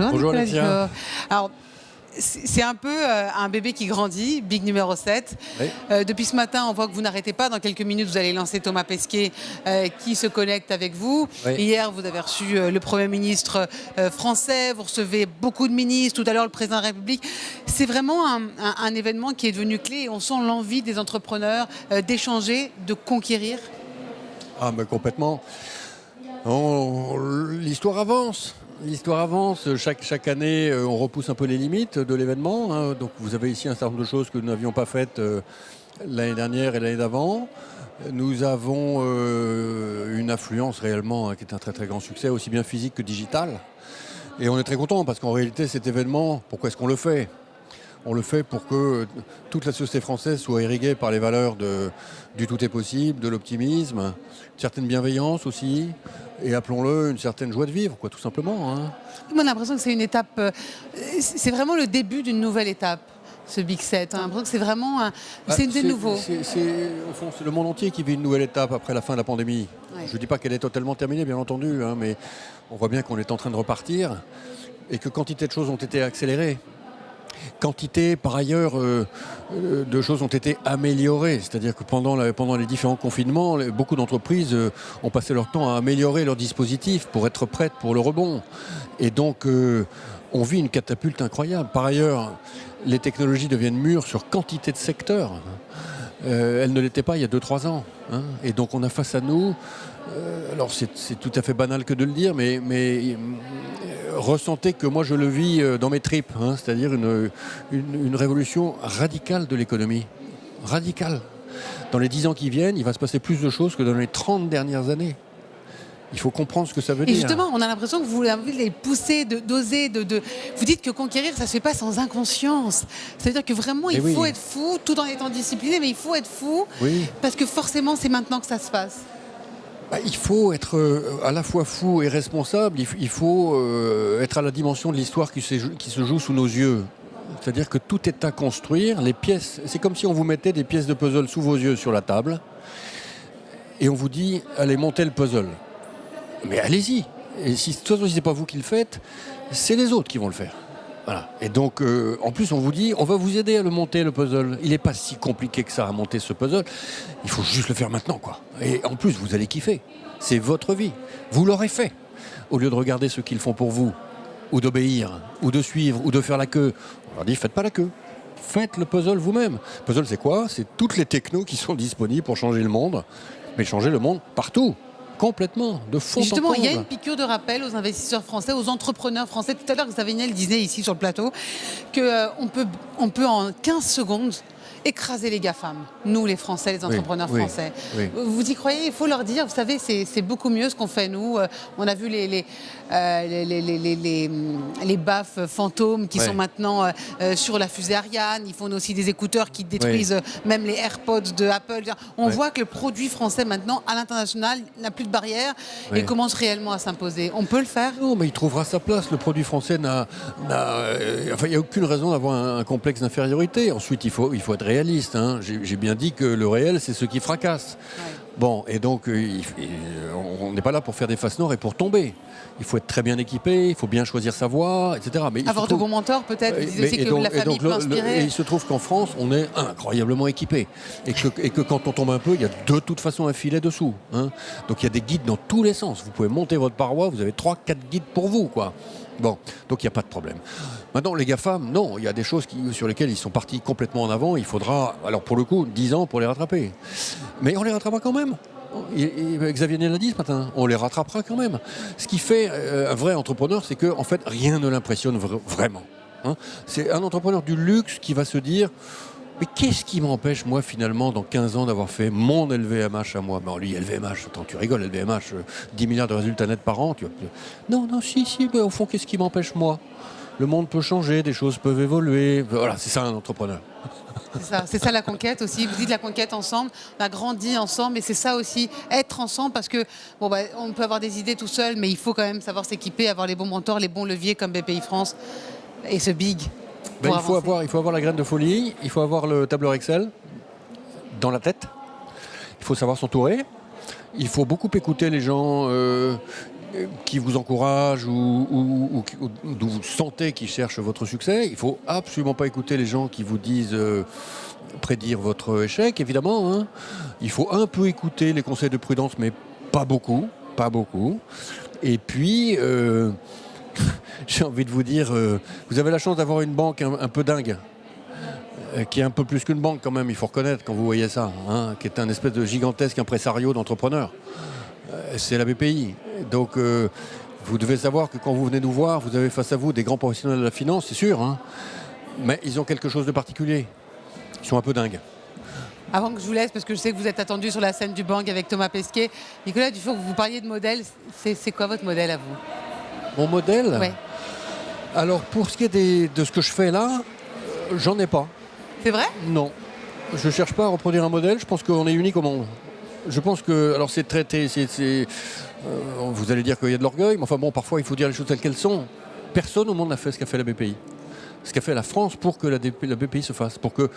Bonjour Bonjour Nicolas Alexia. Dufort. Alors, c'est un peu un bébé qui grandit, Big numéro 7. Oui. Depuis ce matin, on voit que vous n'arrêtez pas. Dans quelques minutes, vous allez lancer Thomas Pesquet qui se connecte avec vous. Oui. Hier, vous avez reçu le Premier ministre français. Vous recevez beaucoup de ministres. Tout à l'heure, le Président de la République. C'est vraiment un événement qui est devenu clé. Et on sent l'envie des entrepreneurs d'échanger, de conquérir. Ah, mais complètement. L'histoire avance. L'histoire avance. Chaque année, on repousse un peu les limites de l'événement, hein. Donc, vous avez ici un certain nombre de choses que nous n'avions pas faites l'année dernière et l'année d'avant. Nous avons une affluence réellement, hein, qui est un très très grand succès, aussi bien physique que digital. Et on est très content parce qu'en réalité, cet événement, pourquoi est-ce qu'on le fait ? On le fait pour que toute la société française soit irriguée par les valeurs du tout est possible, de l'optimisme, une certaine bienveillance aussi, et appelons-le une certaine joie de vivre, quoi, tout simplement, hein. Moi, on a l'impression que c'est une étape, c'est vraiment le début d'une nouvelle étape, ce Big 7. On a l'impression que c'est vraiment c'est une des nouveaux. Au fond, c'est le monde entier qui vit une nouvelle étape après la fin de la pandémie. Ouais. Je ne dis pas qu'elle est totalement terminée, bien entendu, hein, mais on voit bien qu'on est en train de repartir et que quantité de choses ont été accélérées. Quantité, par ailleurs, de choses ont été améliorées. C'est-à-dire que pendant les différents confinements, beaucoup d'entreprises ont passé leur temps à améliorer leurs dispositifs pour être prêtes pour le rebond. Et donc, on vit une catapulte incroyable. Par ailleurs, les technologies deviennent mûres sur quantité de secteurs. Elles ne l'étaient pas il y a 2-3 ans, hein. Et donc, on a face à nous... alors, c'est tout à fait banal que de le dire, mais ressentez que moi je le vis dans mes tripes, hein, c'est-à-dire une révolution radicale de l'économie. Radicale. Dans les 10 ans qui viennent, il va se passer plus de choses que dans les 30 dernières années. Il faut comprendre ce que ça veut dire. Et justement, on a l'impression que vous les poussez, d'oser, Vous dites que conquérir, ça ne se fait pas sans inconscience. C'est-à-dire que vraiment, il faut être fou, tout en étant discipliné, mais il faut être fou, parce que forcément, c'est maintenant que ça se passe. Il faut être à la fois fou et responsable. Il faut être à la dimension de l'histoire qui se joue sous nos yeux. C'est-à-dire que tout est à construire. Les pièces, c'est comme si on vous mettait des pièces de puzzle sous vos yeux sur la table et on vous dit allez monter le puzzle. Mais allez-y. Et si ce n'est pas vous qui le faites, c'est les autres qui vont le faire. Voilà. Et donc, en plus, on vous dit, on va vous aider à le monter, le puzzle. Il n'est pas si compliqué que ça à monter ce puzzle. Il faut juste le faire maintenant, quoi. Et en plus, vous allez kiffer. C'est votre vie. Vous l'aurez fait. Au lieu de regarder ceux qui le font pour vous, ou d'obéir, ou de suivre, ou de faire la queue. On leur dit, faites pas la queue. Faites le puzzle vous-même. Le puzzle, c'est quoi ? C'est toutes les technos qui sont disponibles pour changer le monde. Mais changer le monde partout. Complètement, de fond en comble. Justement, il y a une piqûre de rappel aux investisseurs français, aux entrepreneurs français. Tout à l'heure, Xavier Niel disait ici sur le plateau qu'on peut en 15 secondes écraser les GAFAM, nous les Français, les entrepreneurs français. Oui. Vous y croyez ? Il faut leur dire, vous savez, c'est beaucoup mieux ce qu'on fait nous. On a vu les baffes fantômes qui sont maintenant sur la fusée Ariane. Ils font aussi des écouteurs qui détruisent même les AirPods de Apple. On voit que le produit français maintenant, à l'international, n'a plus de barrière et commence réellement à s'imposer. On peut le faire ? Non, mais il trouvera sa place. Le produit français il n'y a aucune raison d'avoir un complexe d'infériorité. Ensuite, il faut être réaliste, hein. J'ai bien dit que le réel, c'est ce qui fracasse. Bon, et donc, on n'est pas là pour faire des faces noires et pour tomber. Il faut être très bien équipé, il faut bien choisir sa voie, etc. Mais avoir de bons mentors, peut-être. Vous disiez aussi que la famille peut inspirer. Et il se trouve qu'en France, on est incroyablement équipé. Et que quand on tombe un peu, il y a de toute façon un filet dessous, hein. Donc il y a des guides dans tous les sens. Vous pouvez monter votre paroi, vous avez 3-4 guides pour vous, quoi. Bon, donc il n'y a pas de problème. Maintenant, les GAFAM, non, il y a des choses sur lesquelles ils sont partis complètement en avant. Il faudra, alors pour le coup, 10 ans pour les rattraper. Mais on les rattrapera quand même. Xavier Niel l'a dit ce matin, on les rattrapera quand même. Ce qui fait un vrai entrepreneur, c'est que en fait, rien ne l'impressionne vraiment, hein. C'est un entrepreneur du luxe qui va se dire mais qu'est-ce qui m'empêche, moi, finalement, dans 15 ans, d'avoir fait mon LVMH à moi ? Ben, lui, LVMH, attends, tu rigoles, LVMH, 10 milliards de résultats nets par an. Non, si, ben, au fond, qu'est-ce qui m'empêche, moi ? Le monde peut changer, des choses peuvent évoluer. Voilà, c'est ça un entrepreneur. C'est ça la conquête aussi. Vous dites la conquête ensemble, on a grandi ensemble, et c'est ça aussi, être ensemble, parce que on peut avoir des idées tout seul, mais il faut quand même savoir s'équiper, avoir les bons mentors, les bons leviers comme BPI France et ce Big. Il faut avoir la graine de folie, il faut avoir le tableur Excel dans la tête, il faut savoir s'entourer, il faut beaucoup écouter les gens qui vous encouragent ou d'où vous sentez qu'ils cherchent votre succès. Il ne faut absolument pas écouter les gens qui vous disent prédire votre échec, évidemment. Hein. Il faut un peu écouter les conseils de prudence, mais pas beaucoup. Pas beaucoup. Et puis, j'ai envie de vous dire, vous avez la chance d'avoir une banque un peu dingue, qui est un peu plus qu'une banque quand même, il faut reconnaître quand vous voyez ça, hein, qui est un espèce de gigantesque impresario d'entrepreneurs. C'est la BPI. Donc, vous devez savoir que quand vous venez nous voir, vous avez face à vous des grands professionnels de la finance, c'est sûr, hein, mais ils ont quelque chose de particulier. Ils sont un peu dingues. Avant que je vous laisse, parce que je sais que vous êtes attendu sur la scène du Bang avec Thomas Pesquet, Nicolas Dufour, vous parliez de modèle. C'est quoi votre modèle à vous? Mon modèle? Ouais. Alors, pour ce qui est de ce que je fais là, j'en ai pas. C'est vrai? Non. Je ne cherche pas à reproduire un modèle. Je pense qu'on est unique au monde. Je pense que, alors c'est traité, vous allez dire qu'il y a de l'orgueil, mais enfin bon, parfois il faut dire les choses telles qu'elles sont. Personne au monde n'a fait ce qu'a fait la BPI. Ce qu'a fait la France pour que la BPI se fasse, pour que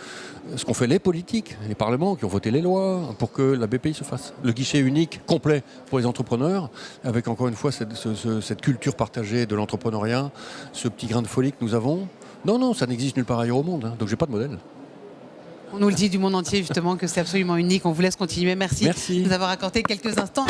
ce qu'ont fait les politiques, les parlements qui ont voté les lois, pour que la BPI se fasse. Le guichet unique, complet pour les entrepreneurs, avec encore une fois cette culture partagée de l'entrepreneuriat, ce petit grain de folie que nous avons. Non, ça n'existe nulle part ailleurs au monde, hein, donc j'ai pas de modèle. On nous le dit du monde entier justement que c'est absolument unique. On vous laisse continuer. Merci. Merci De nous avoir accordé quelques instants.